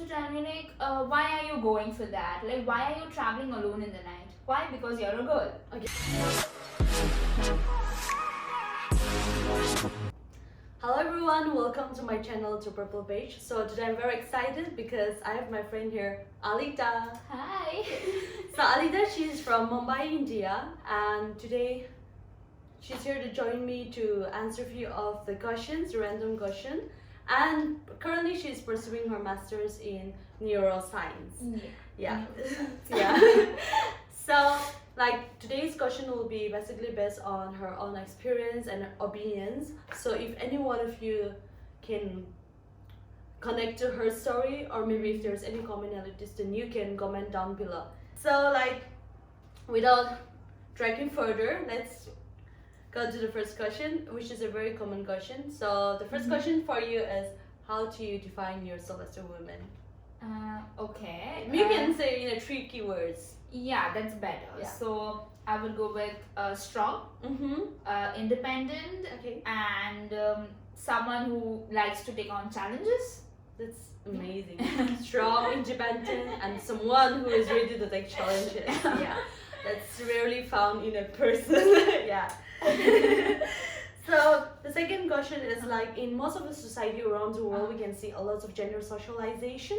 to tell me like, why are you going for that? Like, why are you traveling alone in the night? Why? Because you're a girl. Okay. Hello everyone, welcome to my channel to Purple Page. So today I'm very excited because I have my friend here, Alita. Hi. So Alida, she's from Mumbai, India, and today she's here to join me to answer a few of the questions, random question. And currently she's pursuing her master's in neuroscience. Yeah. Yeah. So like today's question will be basically based on her own experience and opinions. So if any one of you can connect to her story, or maybe if there's any commonalities, then you can comment down below. So like without dragging further, let's go to the first question, which is a very common question. So the first question for you is, how do you define yourself as a woman? Okay. You can say in a 3 keywords. Yeah, that's better. Yeah. So I would go with strong, independent, Okay. and someone who likes to take on challenges. That's amazing. Strong, independent, and someone who is ready to take challenges. Yeah, that's rarely found in a person. Yeah. So the second question is like, in most of the society around the world, we can see a lot of gender socialization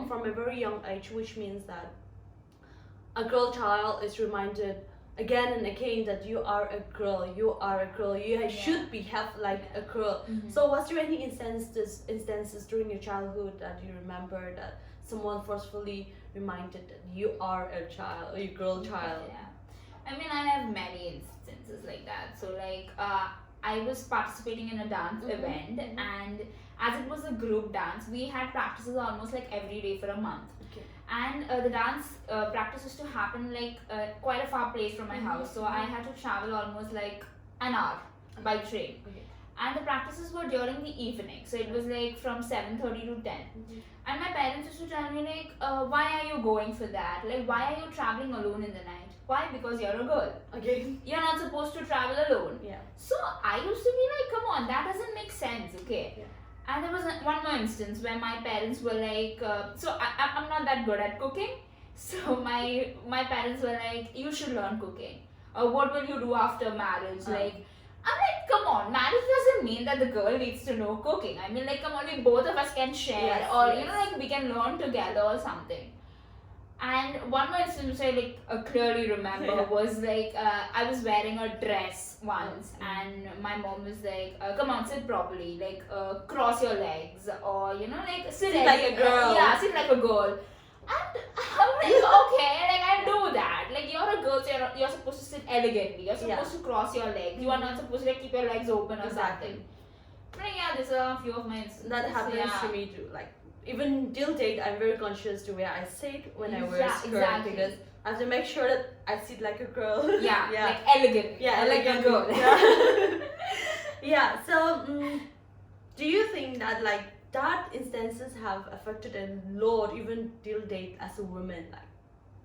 from a very young age, which means that a girl child is reminded again and again that you are a girl, you are a girl, you should behave like a girl. So was there any instances during your childhood that you remember that someone forcefully reminded that you are a child, a girl child? Yeah. I mean, I have many instances like that. So like I was participating in a dance event, and as it was a group dance, we had practices almost like every day for a month. Okay. And the dance practice used to happen like quite a far place from my house, so I had to travel almost like an hour by train. Okay. And the practices were during the evening, so it was like from 7:30 to 10. And my parents used to tell me like, why are you going for that? Like, why are you traveling alone in the night? Why? Because you're a girl. Okay. You're not supposed to travel alone. Yeah. So I used to be like, come on, that doesn't make sense, okay? Yeah. And there was one more instance where my parents were like, so I'm not that good at cooking. So my parents were like, you should learn cooking. What will you do after marriage? Like, I'm like, come on, marriage doesn't mean that the girl needs to know cooking. I mean, like, come on, we both of us can share, you know, like we can learn together or something. And one more instance which I like clearly remember was like, I was wearing a dress once, and my mom was like, come on, sit properly, like cross your legs, or you know, like sit like a girl. Yeah, sit like a girl. And I'm like, okay, like I do that. Like you're a girl, so you're supposed to sit elegantly. You're supposed to cross your legs. You are not supposed to like keep your legs open or something. But yeah, there's a few of my instances. That happens to me too. Like even till date, I'm very conscious to where I sit when I wear a skirt, because I have to make sure that I sit like a girl. Yeah, like elegant. Yeah, like a girl. Yeah. Yeah. So, do you think that like that instances have affected a lot even till date as a woman? Like,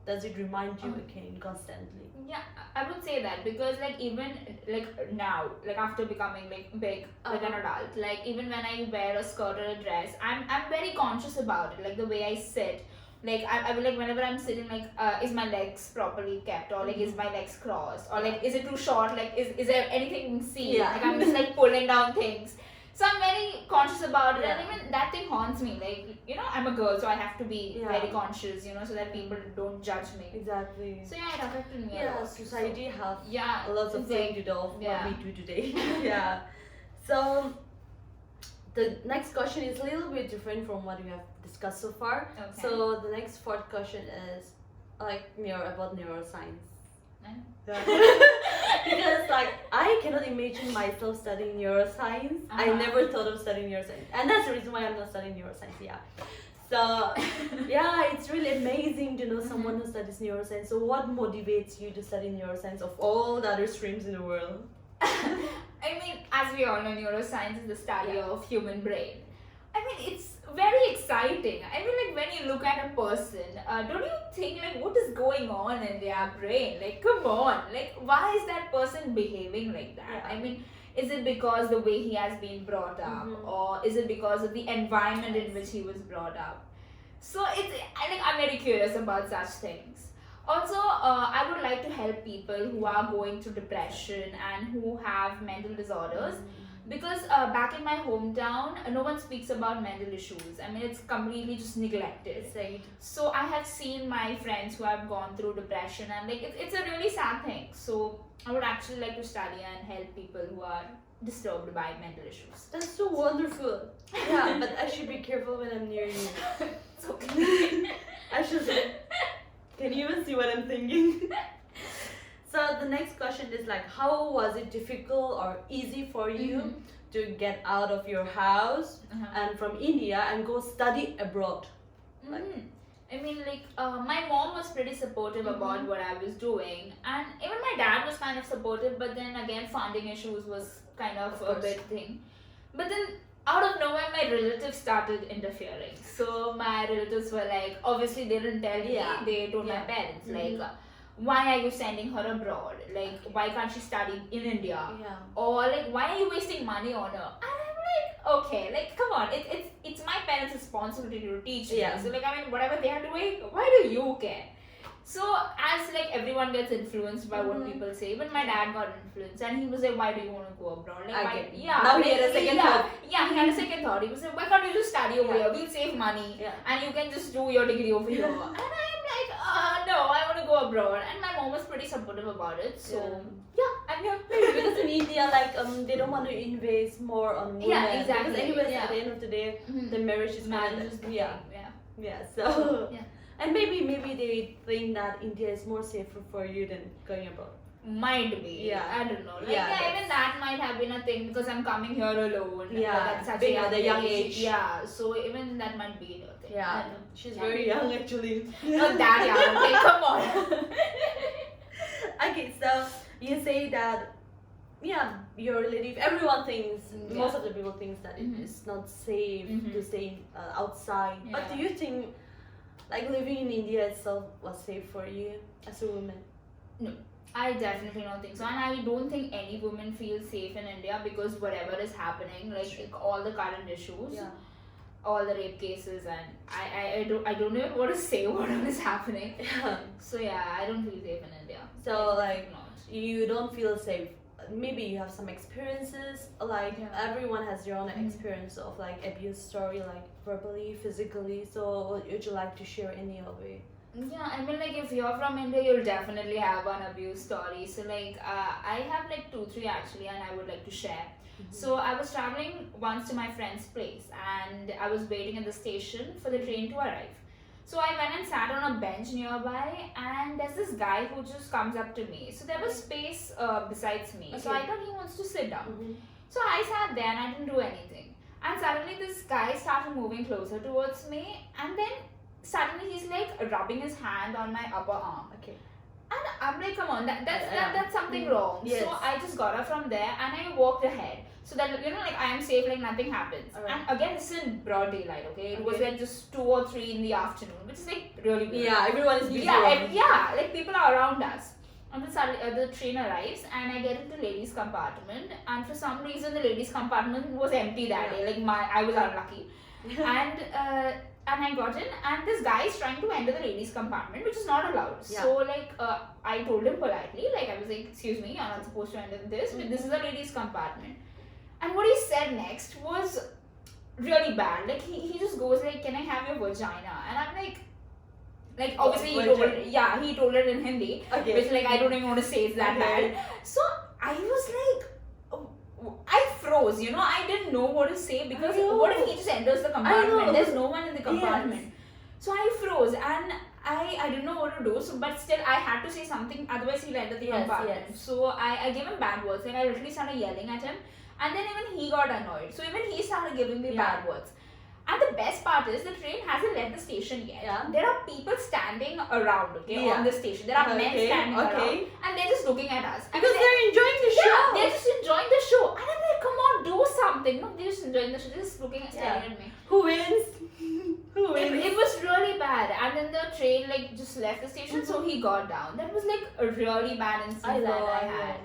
does it remind you again constantly? Yeah, I would say that, because like even like now, like after becoming like big, like an adult, like even when I wear a skirt or a dress, I'm very conscious about it, like the way I sit. Like I will, like whenever I'm sitting, like is my legs properly kept, or like is my legs crossed, or like is it too short, like is there anything seen? Yeah. Like I'm just like pulling down things. So I'm very conscious about it, and even that thing haunts me. Like, you know, I'm a girl, so I have to be very conscious, you know, so that people don't judge me. Exactly. So yeah, it affected me a Yeah, lot. society have Yeah, a lot of things to do of what we do today. Yeah. So the next question is a little bit different from what we have discussed so far. Okay. So the next fourth question is like about neuroscience. Because like I cannot imagine myself studying neuroscience. I never thought of studying neuroscience, and that's the reason why I'm not studying neuroscience. Yeah. So yeah, it's really amazing to know someone who studies neuroscience. So what motivates you to study neuroscience of all the other streams in the world? I mean, as we all know, neuroscience is the study of human brain. I mean, it's very exciting. I mean, like when you look at a person, don't you think like what is going on in their brain? Like, come on, like why is that person behaving like that? I mean, is it because the way he has been brought up, or is it because of the environment in which he was brought up? So I'm very curious about such things. Also, I would like to help people who are going through depression and who have mental disorders, because back in my hometown, no one speaks about mental issues. I mean, it's completely just neglected. Right. So I have seen my friends who have gone through depression, and like it's a really sad thing. So I would actually like to study and help people who are disturbed by mental issues. That's so wonderful. Yeah, but I should be careful when I'm near you. It's okay. I should say. Can you even see what I'm thinking? So the next question is like, how was it difficult or easy for you to get out of your house and from India and go study abroad? I mean, like, my mom was pretty supportive about what I was doing, and even my dad was kind of supportive, but then again, funding issues was kind of a big thing. But then, out of nowhere, my relatives started interfering. So, my relatives were like, obviously, they didn't tell me, they told my parents, like, why are you sending her abroad? Like, why can't she study in India? Or, like, why are you wasting money on her? And I'm like, okay, like, come on, it's my parents' responsibility to teach me. So, like, I mean, whatever they are doing, why do you care? So, as like everyone gets influenced by what people say, even my dad got influenced, and he was like, why do you want to go abroad? Like, now he had a second thought. Yeah, he had a second thought. He was like, why can't you just study over here? We'll save money, and you can just do your degree over here. And I'm like, no, I want to go abroad. And my mom was pretty supportive about it. So, I'm here. Because in India, like, they don't want to invest more on women. Yeah, exactly. Because anyways, at the end of the day, the marriage is marriage. So. And maybe they think that India is more safer for you than going abroad. Might be. I don't know. Like, even that might have been a thing because I'm coming here alone. At such a young age. Yeah, so even that might be a thing. Yeah, she's very young actually. Not that young. Okay, come on. Okay, so you say that your relative, everyone thinks, most of the people thinks that it is not safe to stay outside. But do you think like living in India itself was safe for you as a woman? No, I definitely don't think so, and I don't think any woman feels safe in India because whatever is happening, like all the current issues, all the rape cases, and I don't even want to say what is happening. So I don't feel safe in India. So like you don't feel safe. Maybe you have some experiences, like everyone has their own experience of like abuse story, like verbally, physically. So would you like to share any of it? Yeah, I mean, like if you're from India, you'll definitely have an abuse story. So like I have like 2-3 actually, and I would like to share. So I was traveling once to my friend's place, and I was waiting at the station for the train to arrive. So I went and sat on a bench nearby, and there's this guy who just comes up to me. So there was space besides me. So I thought he wants to sit down. So I sat there and I didn't do anything. And suddenly this guy started moving closer towards me, and then suddenly he's like rubbing his hand on my upper arm. And I'm like, come on, that's something wrong. So I just got up from there and I walked ahead. So that, like I am safe, like nothing happens. And again, this is in broad daylight, okay? It was like just 2 or 3 in the afternoon, which is like really weird. Yeah, everyone is busy. Like people are around us. And then suddenly the train arrives and I get into ladies' compartment, and for some reason the ladies' compartment was empty that day. Like I was unlucky. And I got in, and this guy is trying to enter the ladies' compartment, which is not allowed. So like I told him politely, like I was like, excuse me, you're not supposed to enter this, but this is a ladies' compartment. And what he said next was really bad. Like he just goes like, can I have your vagina? And I'm like obviously he told it in Hindi, which like I don't even want to say it's that bad. So I was like, I froze, I didn't know what to say, because what if he just enters the compartment? There's no one in the compartment. So I froze and I didn't know what to do, but still I had to say something, otherwise he'll enter the compartment. So I gave him bad words, like I literally started yelling at him, and then even he got annoyed. So even he started giving me bad words. And the best part is the train hasn't left the station yet. There are people standing around, on the station. There are men standing around, and they're just looking at us. Because they're enjoying the show. Yeah, they're just enjoying the show. And I'm like, come on, do something. No, they're just enjoying the show. They're just looking and staring at me. Who wins? Who wins? It was really bad. And then the train like just left the station, so he got down. That was like a really bad incident that I had.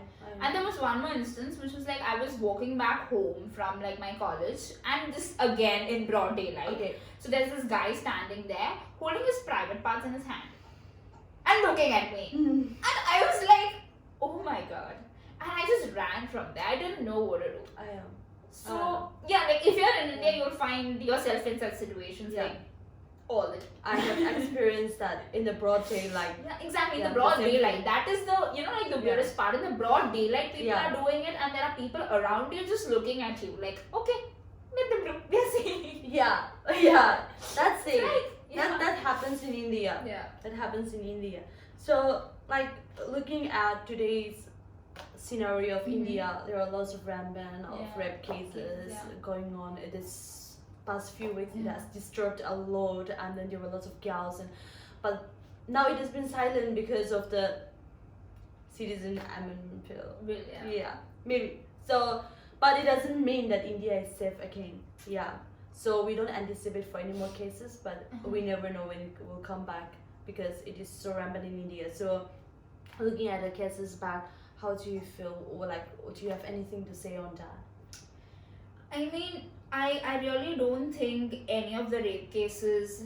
And there was one more instance which was like I was walking back home from like my college, and this again in broad daylight. Okay. So there's this guy standing there holding his private parts in his hand and looking at me. And I was like, oh my god. And I just ran from there. I didn't know what to do. I am. So yeah, like if you're in India, you'll find yourself in such situations like all the time. I have experienced that in the broad daylight. Yeah, exactly. Yeah, The broad the same daylight. thing. That is the like the weirdest part. In the broad daylight, people are doing it, and there are people around you just looking at you like, okay, let them do. We are seeing. Yeah. That's it. Right. That happens in India. Yeah. That happens in India. So, like looking at today's scenario of India, there are lots of rampant of rape cases going on. It is past few weeks. It has disturbed a lot, and then there were lots of girls, but now it has been silent because of the citizen amendment bill. Yeah, maybe. So, but it doesn't mean that India is safe again. Yeah. So we don't anticipate for any more cases, but we never know when it will come back because it is so rampant in India. So, looking at the cases back, how do you feel? Or like, do you have anything to say on that? I mean, I really don't think any of the rape cases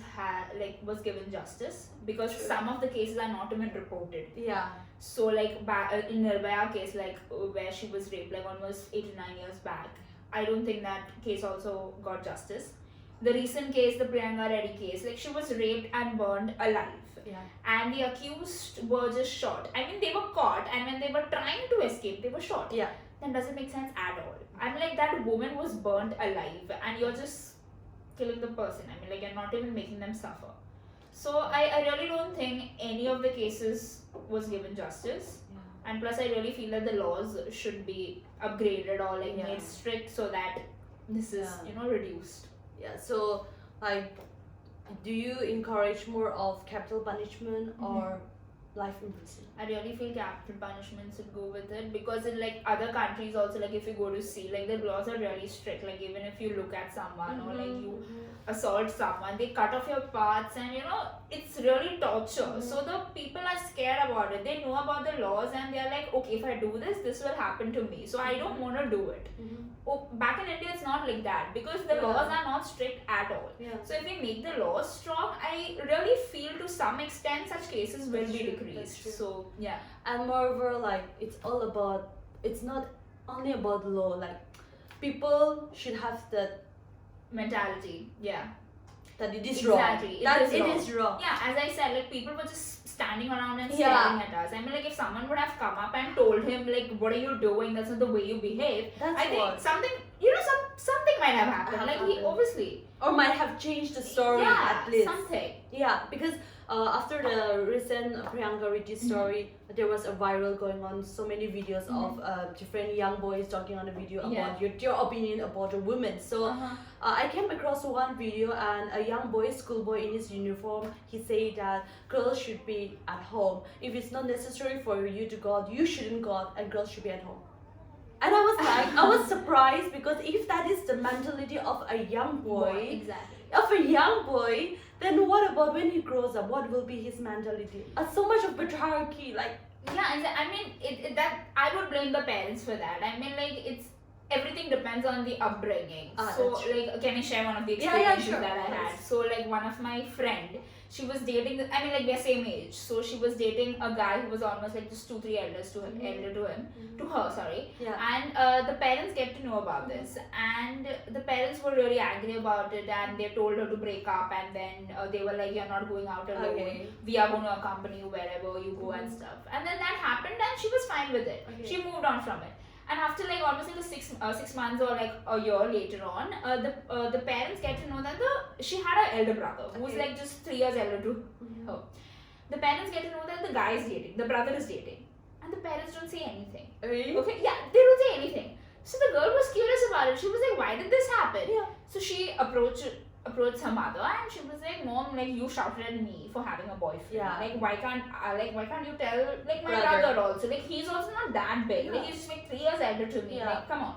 was given justice, because some of the cases are not even reported. Yeah. So like in Nirbhaya case, like where she was raped like almost 8 to 9 years back, I don't think that case also got justice. The recent case, the Priyanka Reddy case, like she was raped and burned alive. Yeah. And the accused were just shot. I mean, they were caught, and when they were trying to escape, they were shot. Yeah. Then doesn't make sense at all. I mean, like that woman was burnt alive, and you're just killing the person. I mean, like you're not even making them suffer. So I really don't think any of the cases was given justice. Yeah. And plus, I really feel that the laws should be upgraded or like made strict so that this is reduced. Yeah. So like, do you encourage more of capital punishment or life in prison? I really feel capital punishment should go with it, because in like other countries also, like if you go to see, like the laws are really strict. Like even if you look at someone or like you assault someone, they cut off your parts, and it's really torture. So the people are scared about it. They know about the laws, and they're like, okay, if I do this, this will happen to me. So I don't want to do it. Back in India, it's not like that, because the laws are not strict at all. So if we make the laws strong, I really feel to some extent such cases will be decreased. So yeah. And moreover, like it's not only about law. Like people should have that mentality. Yeah. That it is wrong. Exactly. It is wrong. Yeah, as I said, like people were just standing around and staring at us. I mean, like if someone would have come up and told him, like, what are you doing? That's not the way you behave. I think something, something might have happened. Like he obviously. Or might have changed the story at least. Something. Yeah, because after the recent Priyanka Reddy story, there was a viral going on, so many videos of different young boys talking on the video about your opinion about a woman. So I came across one video, and a young boy, schoolboy in his uniform, he said that girls should be at home. If it's not necessary for you to go out, you shouldn't go out, and girls should be at home. And I was like, I was surprised, because if that is the mentality of a young boy, then what about when he grows up? What will be his mentality? So much of patriarchy, like. Yeah, I mean, that I would blame the parents for that. I mean, like everything depends on the upbringing. So, like, can I share one of the experiences that I had? So, like, one of my friend, she was dating. I mean, like they're same age. So she was dating a guy who was almost like just 2-3 elders to him, to her. Sorry. Yeah. And the parents get to know about this, and the parents were really angry about it, and they told her to break up, and then they were like, "You're not going out alone. Okay. We are going to accompany you wherever you go and stuff." And then that happened, and she was fine with it. Okay. She moved on from it. And after like almost like 6 months or like a year later on, the parents get to know that she had an elder brother who was like just 3 years elder to her. The parents get to know that the guy is dating, the brother is dating, and the parents don't say anything. Really? Okay, yeah, they don't say anything. So the girl was curious about it. She was like, "Why did this happen?" Yeah. So she approached her mother, and she was like, "Mom, like you shouted at me for having a boyfriend. Yeah. Like why can't you tell like my brother also? Like he's also not that big. Yeah. Like he's just like 3 years elder to me. Yeah. Like come on."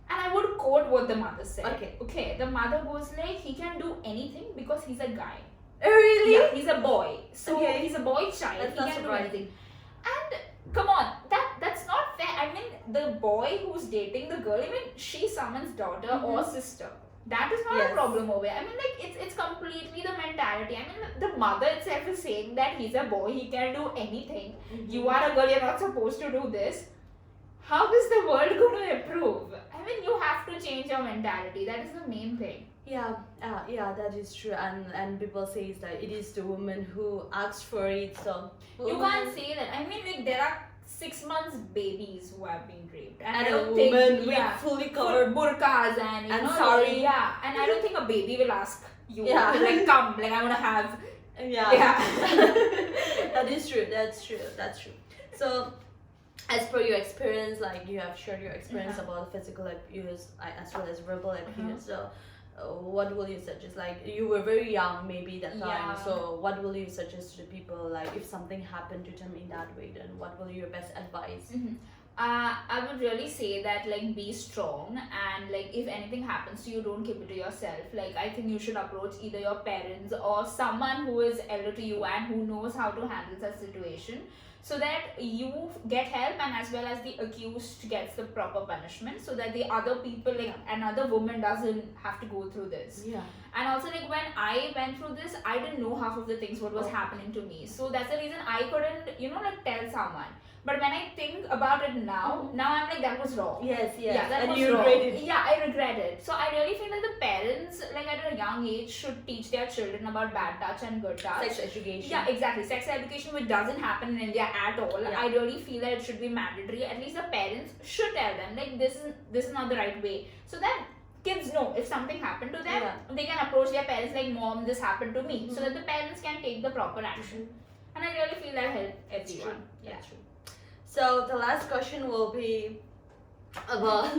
And I would quote what the mother said. Okay. The mother goes like, "He can do anything because he's a guy." Really? Yeah, he's a boy. So Okay. he's a boy child. That's he not can do surprising. anything. And come on, that's not fair. I mean, the boy who's dating the girl, I mean, she someone's daughter or sister. That is not a Yes. problem over here. I mean, like, it's completely the mentality. I mean, the mother itself is saying that he's a boy, he can do anything. You are a girl, you're not supposed to do this. How is the world going to improve? I mean, you have to change your mentality. That is the main thing. Yeah, that is true. And people say that it is the woman who asks for it. So You can't say that. I mean, like, there are 6 months babies who have been raped, And I a don't woman think, with fully covered burqas and and know, sari. yeah, and I don't think a baby will ask you Yeah. to like come, like I want to have. Yeah. That is true. That's true. So, as per your experience, like you have shared your experience about physical abuse as well as verbal abuse. So, what will you suggest? Like you were very young, maybe that time. Yeah. So, what will you suggest to the people? Like if something happened to them in that way, then what will your best advice? I would really say that like be strong, and like if anything happens to you, don't keep it to yourself. Like I think you should approach either your parents or someone who is elder to you and who knows how to handle such situation, so that you get help and as well as the accused gets the proper punishment, so that the other people, like another woman, doesn't have to go through this. Yeah. And also, like when I went through this, I didn't know half of the things what was happening to me, so that's the reason I couldn't like tell someone. But when I think about it now I'm like, that was wrong. Yes. Yeah, that And was you wrong. regret it. Yeah, I regret it. So I really feel that the parents, like at a young age, should teach their children about bad touch and good touch. Sex education. Yeah, exactly. Sex education, which doesn't happen in India at all. Yeah. I really feel that it should be mandatory. At least the parents should tell them, like, this is not the right way, so that kids know if something happened to them, they can approach their parents like, Mom, this happened to me, so that the parents can take the proper action. And I really feel that help everyone. That's true. So the last question will be about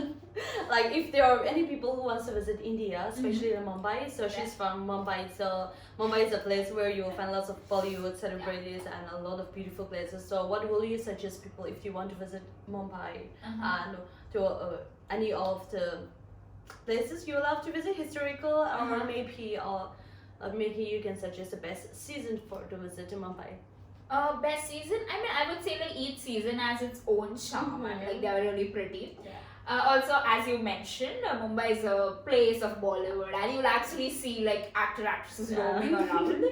like if there are any people who wants to visit India, especially in Mumbai. So she's from Mumbai. So Mumbai is a place where you will find lots of Bollywood celebrities and a lot of beautiful places. So what will you suggest people if you want to visit Mumbai and to any of the places you love to visit, historical or maybe you can suggest the best season to visit in Mumbai. Best season? I mean, I would say like each season has its own charm and like they are really pretty. Also, as you mentioned, Mumbai is a place of Bollywood, and you'll actually see like actresses roaming around.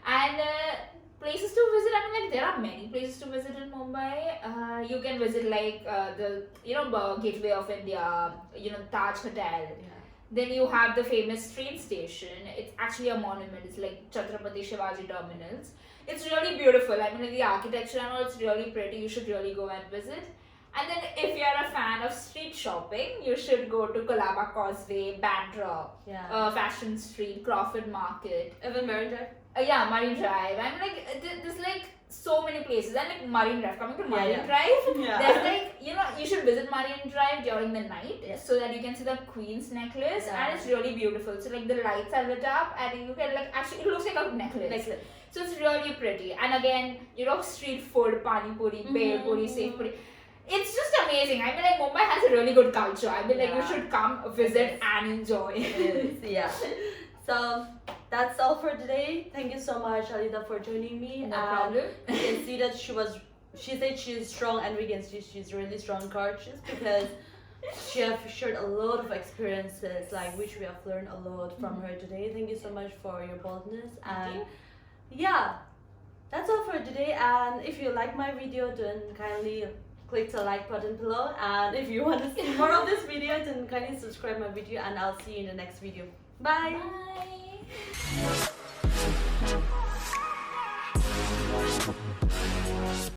And places to visit, I mean, like there are many places to visit in Mumbai. You can visit like the Gateway of India, Taj Hotel. Then you have the famous train station. It's actually a monument. It's like Chhatrapati Shivaji Terminals. It's really beautiful. I mean, like the architecture and all, it's really pretty. You should really go and visit. And then if you're a fan of street shopping, you should go to Colaba Causeway, Bandra, Fashion Street, Crawford Market. Even Marine Drive? Yeah, Marine Drive. I mean, like, there's like so many places. And like Marine Drive, coming to Marine Drive, there's like, you should visit Marine Drive during the night so that you can see the Queen's necklace. And it's really beautiful. So like the lights are lit up and you can like, actually it looks like a necklace. So it's really pretty. And again, street food, pani puri, bhel puri, sev puri. It's just amazing. I mean, like Mumbai has a really good culture. I mean, like you should come visit and enjoy. So that's all for today. Thank you so much, Alida, for joining me. No problem. You can see that she said she's strong, and we can see she's really strong and courageous because she have shared a lot of experiences, like which we have learned a lot from her today. Thank you so much for your boldness. And that's all for today. And if you like my video, then kindly click the like button below. And if you want to see more of this video, then kindly subscribe my video. And I'll see you in the next video. Bye. Bye.